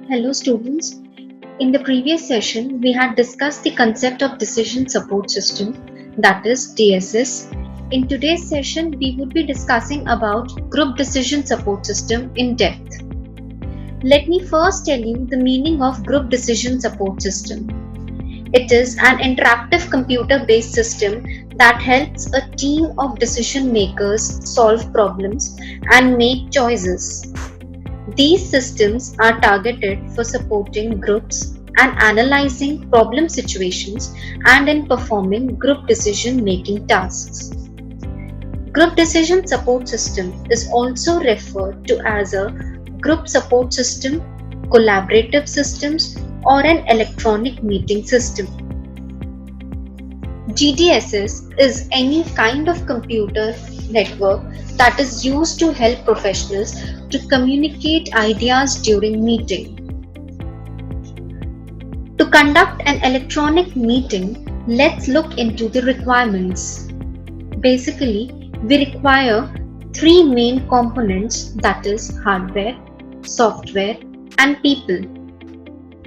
Hello students. In the previous session, we had discussed the concept of decision support system, that is DSS. In today's session, we would be discussing about group decision support system in depth. Let me first tell you the meaning of group decision support system. It is an interactive computer-based system that helps a team of decision makers solve problems and make choices. These systems are targeted for supporting groups and analyzing problem situations and in performing group decision-making tasks. Group decision support system is also referred to as a group support system, collaborative systems, or an electronic meeting system. GDSS is any kind of computer network that is used to help professionals to communicate ideas during meeting. To conduct an electronic meeting, let's look into the requirements. Basically, we require three main components, that is hardware, software, and people.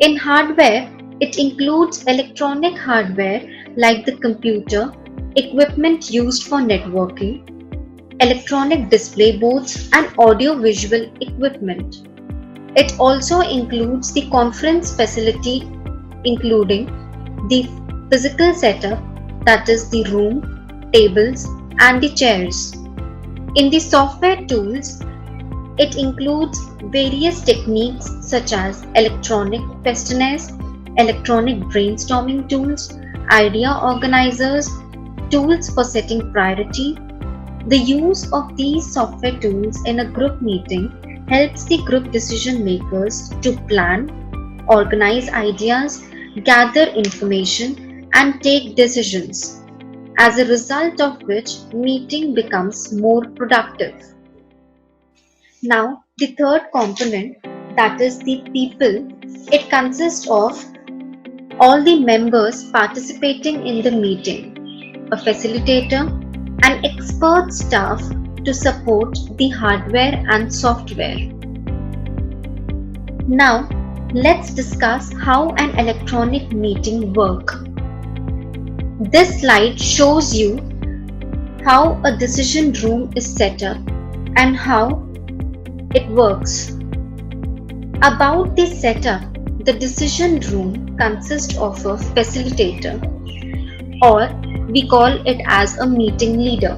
In hardware, it includes electronic hardware like the computer, equipment used for networking, electronic display boards, and audio-visual equipment. It also includes the conference facility, including the physical setup, that is the room, tables, and the chairs. In the software tools, it includes various techniques such as electronic questionnaires, electronic brainstorming tools, idea organizers, tools for setting priority. The use of these software tools in a group meeting helps the group decision makers to plan, organize ideas, gather information, and take decisions, as a result of which meeting becomes more productive. Now, the third component, that is the people, it consists of all the members participating in the meeting, a facilitator, and expert staff to support the hardware and software. Now, let's discuss how an electronic meeting works. This slide shows you how a decision room is set up and how it works. About the setup, the decision room consists of a facilitator, or we call it as a meeting leader,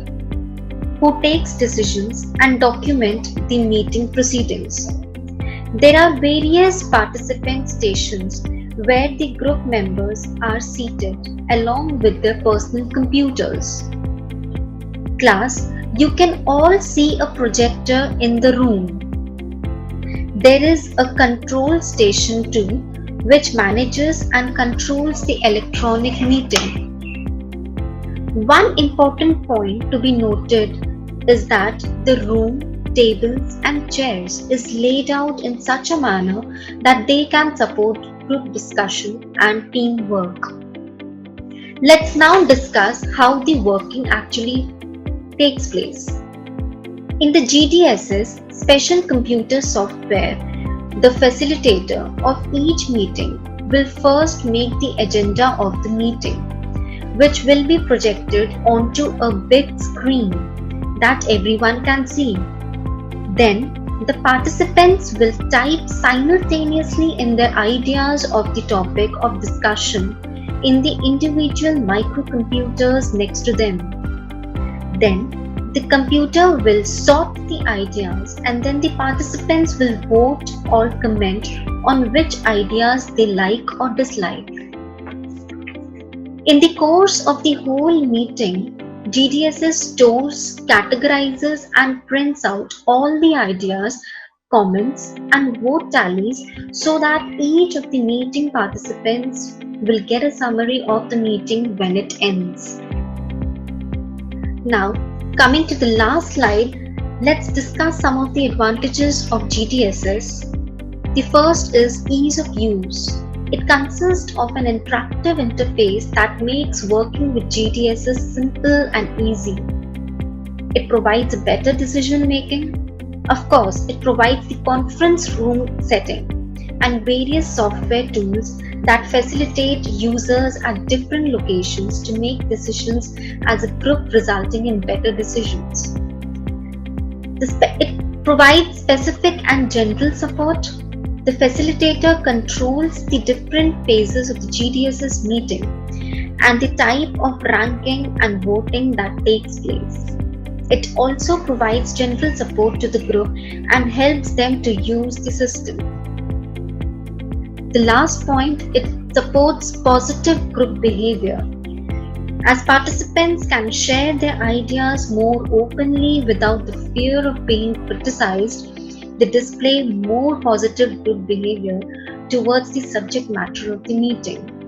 who takes decisions and document the meeting proceedings. There are various participant stations where the group members are seated along with their personal computers. Class, you can all see a projector in the room. There is a control station too, which manages and controls the electronic meeting. One important point to be noted is that the room, tables, and chairs is laid out in such a manner that they can support group discussion and teamwork. Let's now discuss how the working actually takes place. In the GDSS special computer software, the facilitator of each meeting will first make the agenda of the meeting, which will be projected onto a big screen that everyone can see. Then, the participants will type simultaneously in their ideas of the topic of discussion in the individual microcomputers next to them. Then, the computer will sort the ideas and then the participants will vote or comment on which ideas they like or dislike. In the course of the whole meeting, GDSS stores, categorizes, and prints out all the ideas, comments, and vote tallies so that each of the meeting participants will get a summary of the meeting when it ends. Now, coming to the last slide, let's discuss some of the advantages of GDSS. The first is ease of use. It consists of an interactive interface that makes working with GDSS simple and easy. It provides a better decision making. Of course, it provides the conference room setting and various software tools that facilitate users at different locations to make decisions as a group, resulting in better decisions. It provides specific and general support. The facilitator controls the different phases of the GDS's meeting and the type of ranking and voting that takes place. It also provides general support to the group and helps them to use the system. The last point, it supports positive group behavior. As participants can share their ideas more openly without the fear of being criticized, they display more positive group behavior towards the subject matter of the meeting.